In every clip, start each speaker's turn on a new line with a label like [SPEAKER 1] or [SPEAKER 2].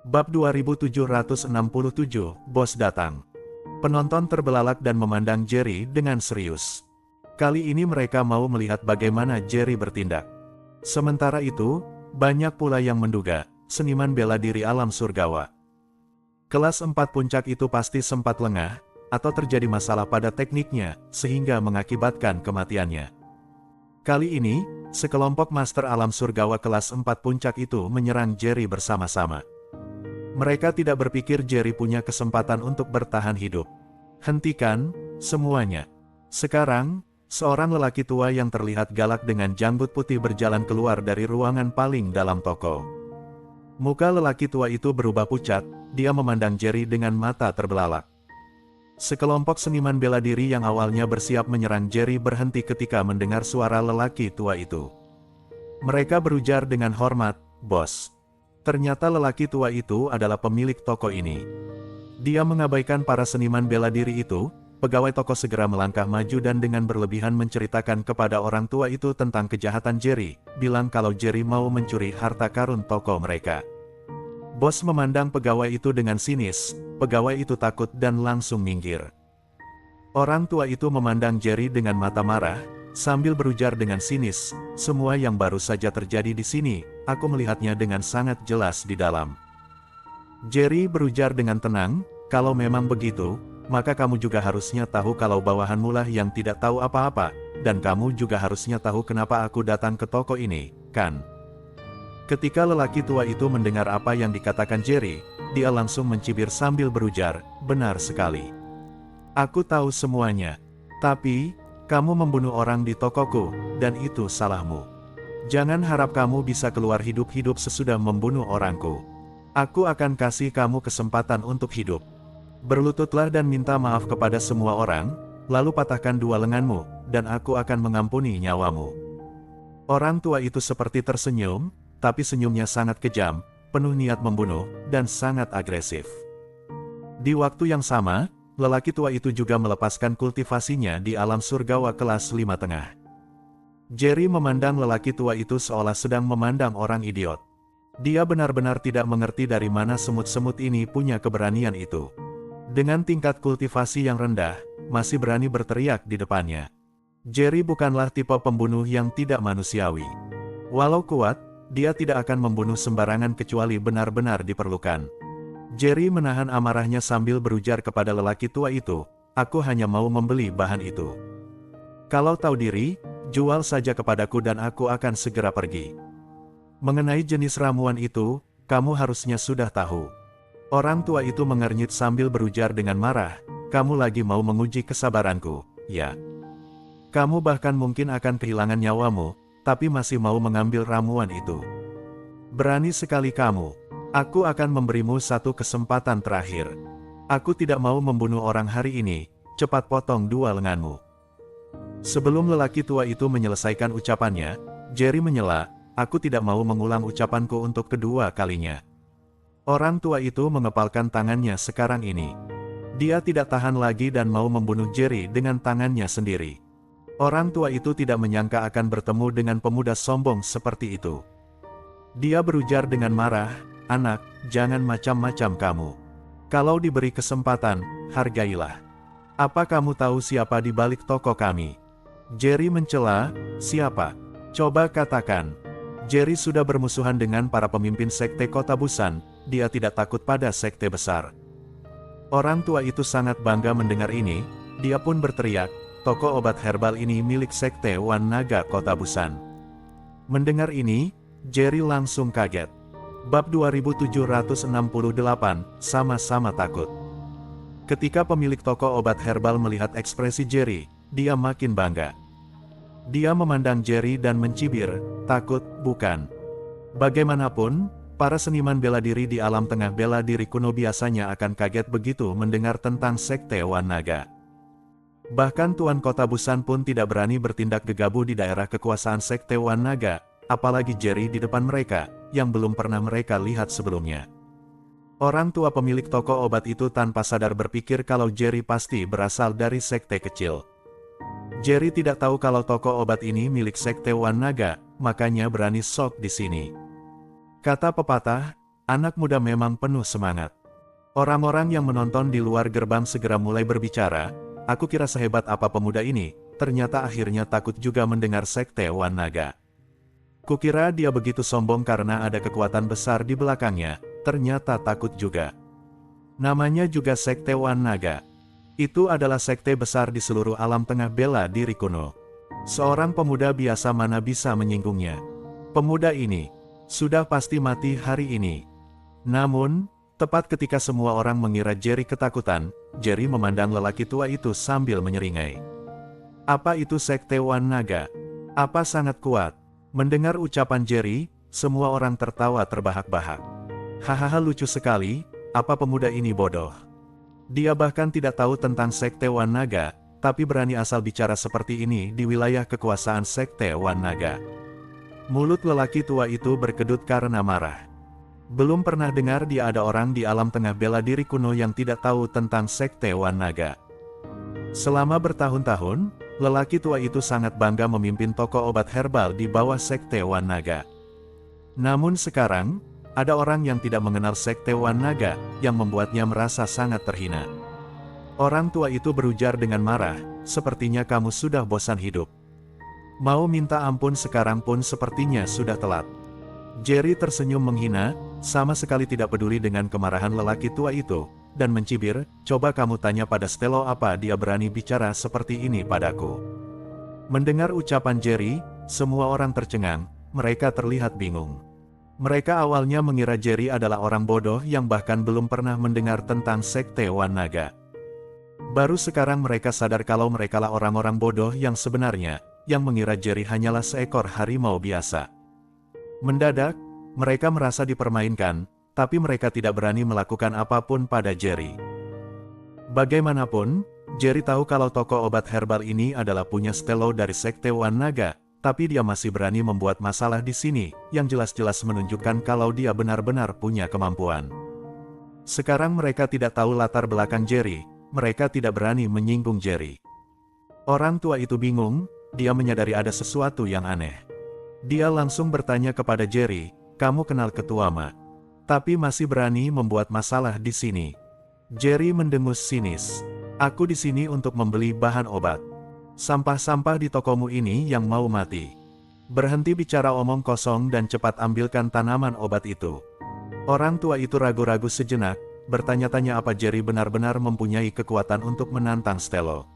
[SPEAKER 1] Bab 2767, Bos datang. Penonton terbelalak dan memandang Jerry dengan serius. Kali ini mereka mau melihat bagaimana Jerry bertindak. Sementara itu, banyak pula yang menduga, seniman bela diri alam surgawa. Kelas 4 puncak itu pasti sempat lengah, atau terjadi masalah pada tekniknya, sehingga mengakibatkan kematiannya. Kali ini, sekelompok master alam surgawa kelas 4 puncak itu menyerang Jerry bersama-sama. Mereka tidak berpikir Jerry punya kesempatan untuk bertahan hidup. Hentikan, semuanya. Sekarang, seorang lelaki tua yang terlihat galak dengan janggut putih berjalan keluar dari ruangan paling dalam toko. Muka lelaki tua itu berubah pucat, dia memandang Jerry dengan mata terbelalak. Sekelompok seniman bela diri yang awalnya bersiap menyerang Jerry berhenti ketika mendengar suara lelaki tua itu. Mereka berujar dengan hormat, "Bos." Ternyata lelaki tua itu adalah pemilik toko ini. Dia mengabaikan para seniman bela diri itu. Pegawai toko segera melangkah maju dan dengan berlebihan menceritakan kepada orang tua itu tentang kejahatan Jerry, bilang kalau Jerry mau mencuri harta karun toko mereka. Bos memandang pegawai itu dengan sinis, pegawai itu takut dan langsung minggir. Orang tua itu memandang Jerry dengan mata marah, sambil berujar dengan sinis, "Semua yang baru saja terjadi di sini, aku melihatnya dengan sangat jelas di dalam." Jerry berujar dengan tenang, "Kalau memang begitu, maka kamu juga harusnya tahu kalau bawahanmu lah yang tidak tahu apa-apa, dan kamu juga harusnya tahu kenapa aku datang ke toko ini, kan?" Ketika lelaki tua itu mendengar apa yang dikatakan Jerry, dia langsung mencibir sambil berujar, "Benar sekali. Aku tahu semuanya. Tapi, kamu membunuh orang di tokoku, dan itu salahmu. Jangan harap kamu bisa keluar hidup-hidup sesudah membunuh orangku. Aku akan kasih kamu kesempatan untuk hidup. Berlututlah dan minta maaf kepada semua orang, lalu patahkan dua lenganmu, dan aku akan mengampuni nyawamu." Orang tua itu seperti tersenyum, tapi senyumnya sangat kejam, penuh niat membunuh, dan sangat agresif. Di waktu yang sama, lelaki tua itu juga melepaskan kultivasinya di alam surgawa kelas 5 tengah. Jerry memandang lelaki tua itu seolah sedang memandang orang idiot. Dia benar-benar tidak mengerti dari mana semut-semut ini punya keberanian itu. Dengan tingkat kultivasi yang rendah, masih berani berteriak di depannya. Jerry bukanlah tipe pembunuh yang tidak manusiawi. Walau kuat, dia tidak akan membunuh sembarangan kecuali benar-benar diperlukan. Jerry menahan amarahnya sambil berujar kepada lelaki tua itu, "Aku hanya mau membeli bahan itu. Kalau tahu diri, jual saja kepadaku dan aku akan segera pergi. Mengenai jenis ramuan itu, kamu harusnya sudah tahu." Orang tua itu mengernyit sambil berujar dengan marah, "Kamu lagi mau menguji kesabaranku, ya? Kamu bahkan mungkin akan kehilangan nyawamu, tapi masih mau mengambil ramuan itu. Berani sekali kamu. Aku akan memberimu satu kesempatan terakhir. Aku tidak mau membunuh orang hari ini, cepat potong dua lenganmu." Sebelum lelaki tua itu menyelesaikan ucapannya, Jerry menyela, "Aku tidak mau mengulang ucapanku untuk kedua kalinya." Orang tua itu mengepalkan tangannya sekarang ini. Dia tidak tahan lagi dan mau membunuh Jerry dengan tangannya sendiri. Orang tua itu tidak menyangka akan bertemu dengan pemuda sombong seperti itu. Dia berujar dengan marah, "Anak, jangan macam-macam kamu. Kalau diberi kesempatan, hargailah. Apa kamu tahu siapa di balik toko kami?" Jerry mencela, "Siapa? Coba katakan." Jerry sudah bermusuhan dengan para pemimpin sekte kota Busan, dia tidak takut pada sekte besar. Orang tua itu sangat bangga mendengar ini, dia pun berteriak, "Toko obat herbal ini milik sekte Wan Naga kota Busan." Mendengar ini, Jerry langsung kaget. Bab 2768, sama-sama takut. Ketika pemilik toko obat herbal melihat ekspresi Jerry, dia makin bangga. Dia memandang Jerry dan mencibir, "Takut, bukan? Bagaimanapun, para seniman bela diri di alam tengah bela diri kuno biasanya akan kaget begitu mendengar tentang sekte Wan Naga. Bahkan Tuan Kota Busan pun tidak berani bertindak gegabah di daerah kekuasaan sekte Wan Naga, apalagi Jerry di depan mereka, yang belum pernah mereka lihat sebelumnya." Orang tua pemilik toko obat itu tanpa sadar berpikir kalau Jerry pasti berasal dari sekte kecil. Jerry tidak tahu kalau toko obat ini milik sekte Wan Naga, makanya berani sok di sini. Kata pepatah, Anak muda memang penuh semangat. Orang-orang yang menonton di luar gerbang segera mulai berbicara, aku kira sehebat apa pemuda ini, ternyata akhirnya takut juga mendengar sekte Wan Naga. Kukira dia begitu sombong karena ada kekuatan besar di belakangnya, ternyata takut juga. Namanya juga sekte Wan Naga. Itu adalah sekte besar di seluruh alam tengah bela diri kuno. Seorang pemuda biasa mana bisa menyinggungnya. Pemuda ini sudah pasti mati hari ini. Namun, tepat ketika semua orang mengira Jerry ketakutan, Jerry memandang lelaki tua itu sambil menyeringai. Apa itu sekte Wan Naga? Apa sangat kuat? Mendengar ucapan Jerry, semua orang tertawa terbahak-bahak. Hahaha, lucu sekali, apa pemuda ini bodoh. Dia bahkan tidak tahu tentang sekte Wan Naga, tapi berani asal bicara seperti ini di wilayah kekuasaan sekte Wan Naga. Mulut lelaki tua itu berkedut karena marah. Belum pernah dengar dia ada orang di alam tengah bela diri kuno yang tidak tahu tentang sekte Wan Naga. Selama bertahun-tahun, lelaki tua itu sangat bangga memimpin toko obat herbal di bawah sekte Wan Naga. Namun sekarang, ada orang yang tidak mengenal sekte Wan Naga, yang membuatnya merasa sangat terhina. Orang tua itu berujar dengan marah, sepertinya kamu sudah bosan hidup. Mau minta ampun sekarang pun sepertinya sudah telat. Jerry tersenyum menghina, sama sekali tidak peduli dengan kemarahan lelaki tua itu, dan mencibir, coba kamu tanya pada Stelo apa dia berani bicara seperti ini padaku. Mendengar ucapan Jerry, semua orang tercengang, mereka terlihat bingung. Mereka awalnya mengira Jerry adalah orang bodoh yang bahkan belum pernah mendengar tentang sekte Wan Naga. Baru sekarang mereka sadar kalau merekalah orang-orang bodoh yang sebenarnya, yang mengira Jerry hanyalah seekor harimau biasa. Mendadak, mereka merasa dipermainkan, tapi mereka tidak berani melakukan apapun pada Jerry. Bagaimanapun, Jerry tahu kalau toko obat herbal ini adalah punya Stelo dari sekte Wan Naga, tapi dia masih berani membuat masalah di sini, yang jelas-jelas menunjukkan kalau dia benar-benar punya kemampuan. Sekarang mereka tidak tahu latar belakang Jerry, mereka tidak berani menyinggung Jerry. Orang tua itu bingung, dia menyadari ada sesuatu yang aneh. Dia langsung bertanya kepada Jerry, kamu kenal ketua Ma? Tapi masih berani membuat masalah di sini. Jerry mendengus sinis. Aku di sini untuk membeli bahan obat. Sampah-sampah di tokomu ini yang mau mati. Berhenti bicara omong kosong dan cepat ambilkan tanaman obat itu. Orang tua itu ragu-ragu sejenak, bertanya-tanya apa Jerry benar-benar mempunyai kekuatan untuk menantang Stelo.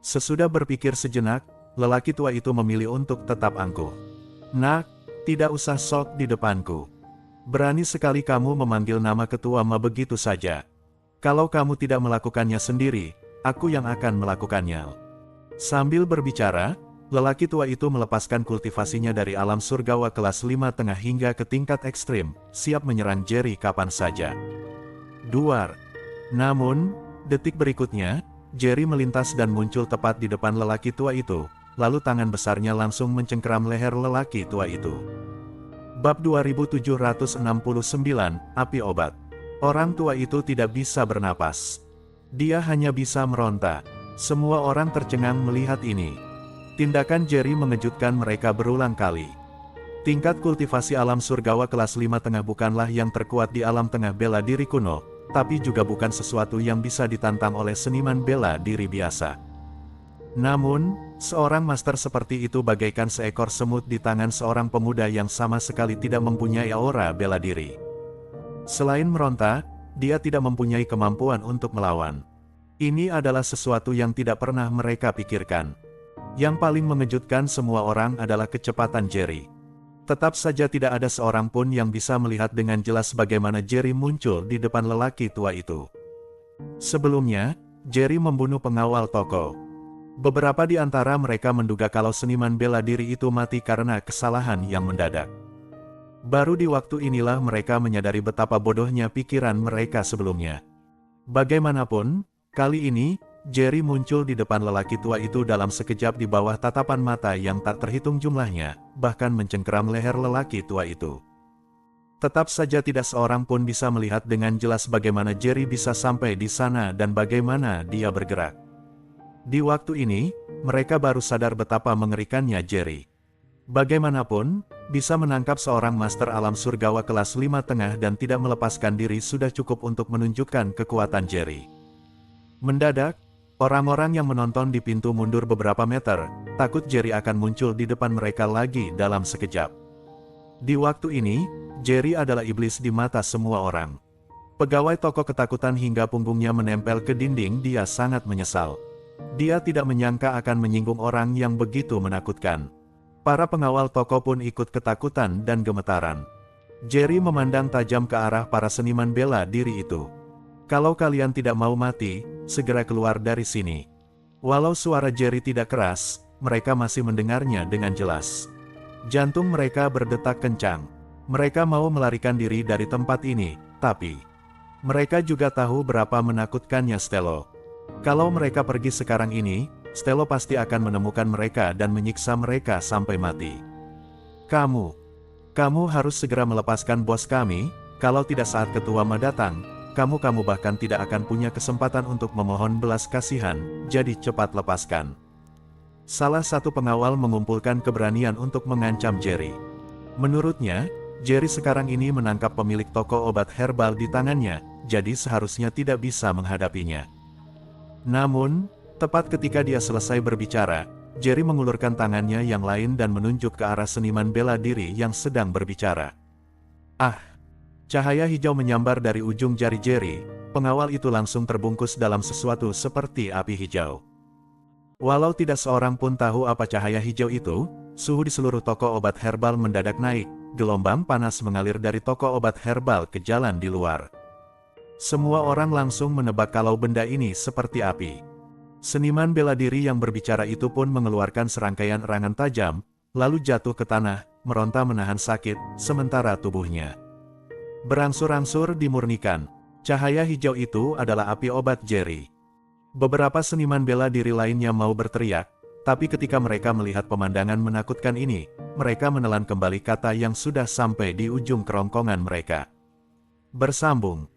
[SPEAKER 1] Sesudah berpikir sejenak, lelaki tua itu memilih untuk tetap angkuh. Nak, tidak usah sok di depanku. Berani sekali kamu memanggil nama ketua Ma begitu saja. Kalau kamu tidak melakukannya sendiri, aku yang akan melakukannya. Sambil berbicara, lelaki tua itu melepaskan kultivasinya dari alam surgawa kelas 5 tengah hingga ke tingkat ekstrim, siap menyerang Jerry kapan saja. Duar. Namun, detik berikutnya, Jerry melintas dan muncul tepat di depan lelaki tua itu, lalu tangan besarnya langsung mencengkeram leher lelaki tua itu. Bab 2769, Api Obat. Orang tua itu tidak bisa bernapas. Dia hanya bisa meronta. Semua orang tercengang melihat ini. Tindakan Jerry mengejutkan mereka berulang kali. Tingkat kultivasi alam surgawa kelas 5 tengah bukanlah yang terkuat di alam tengah bela diri kuno, tapi juga bukan sesuatu yang bisa ditantang oleh seniman bela diri biasa. Namun, seorang master seperti itu bagaikan seekor semut di tangan seorang pemuda yang sama sekali tidak mempunyai aura bela diri. Selain meronta, dia tidak mempunyai kemampuan untuk melawan. Ini adalah sesuatu yang tidak pernah mereka pikirkan. Yang paling mengejutkan semua orang adalah kecepatan Jerry. Tetap saja tidak ada seorang pun yang bisa melihat dengan jelas bagaimana Jerry muncul di depan lelaki tua itu. Sebelumnya, Jerry membunuh pengawal toko. Beberapa di antara mereka menduga kalau seniman bela diri itu mati karena kesalahan yang mendadak. Baru di waktu inilah mereka menyadari betapa bodohnya pikiran mereka sebelumnya. Bagaimanapun, kali ini, Jerry muncul di depan lelaki tua itu dalam sekejap di bawah tatapan mata yang tak terhitung jumlahnya, bahkan mencengkeram leher lelaki tua itu. Tetap saja tidak seorang pun bisa melihat dengan jelas bagaimana Jerry bisa sampai di sana dan bagaimana dia bergerak. Di waktu ini, mereka baru sadar betapa mengerikannya Jerry. Bagaimanapun, bisa menangkap seorang master alam surgawa kelas 5 tengah dan tidak melepaskan diri sudah cukup untuk menunjukkan kekuatan Jerry. Mendadak, orang-orang yang menonton di pintu mundur beberapa meter, takut Jerry akan muncul di depan mereka lagi dalam sekejap. Di waktu ini, Jerry adalah iblis di mata semua orang. Pegawai toko ketakutan hingga punggungnya menempel ke dinding, dia sangat menyesal. Dia tidak menyangka akan menyinggung orang yang begitu menakutkan. Para pengawal toko pun ikut ketakutan dan gemetaran. Jerry memandang tajam ke arah para seniman bela diri itu. Kalau kalian tidak mau mati, segera keluar dari sini. Walau suara Jerry tidak keras, mereka masih mendengarnya dengan jelas. Jantung mereka berdetak kencang. Mereka mau melarikan diri dari tempat ini, tapi mereka juga tahu berapa menakutkannya Stello. Kalau mereka pergi sekarang ini, Stello pasti akan menemukan mereka dan menyiksa mereka sampai mati. Kamu harus segera melepaskan bos kami, kalau tidak saat ketua Ma datang, kamu bahkan tidak akan punya kesempatan untuk memohon belas kasihan, jadi cepat lepaskan. Salah satu pengawal mengumpulkan keberanian untuk mengancam Jerry. Menurutnya, Jerry sekarang ini menangkap pemilik toko obat herbal di tangannya, jadi seharusnya tidak bisa menghadapinya. Namun, tepat ketika dia selesai berbicara, Jerry mengulurkan tangannya yang lain dan menunjuk ke arah seniman bela diri yang sedang berbicara. Ah! Cahaya hijau menyambar dari ujung jari Jerry, pengawal itu langsung terbungkus dalam sesuatu seperti api hijau. Walau tidak seorang pun tahu apa cahaya hijau itu, suhu di seluruh toko obat herbal mendadak naik, gelombang panas mengalir dari toko obat herbal ke jalan di luar. Semua orang langsung menebak kalau benda ini seperti api. Seniman bela diri yang berbicara itu pun mengeluarkan serangkaian erangan tajam, lalu jatuh ke tanah, meronta menahan sakit, sementara tubuhnya berangsur-angsur dimurnikan. Cahaya hijau itu adalah api obat Jerry. Beberapa seniman bela diri lainnya mau berteriak, tapi ketika mereka melihat pemandangan menakutkan ini, mereka menelan kembali kata yang sudah sampai di ujung kerongkongan mereka. Bersambung.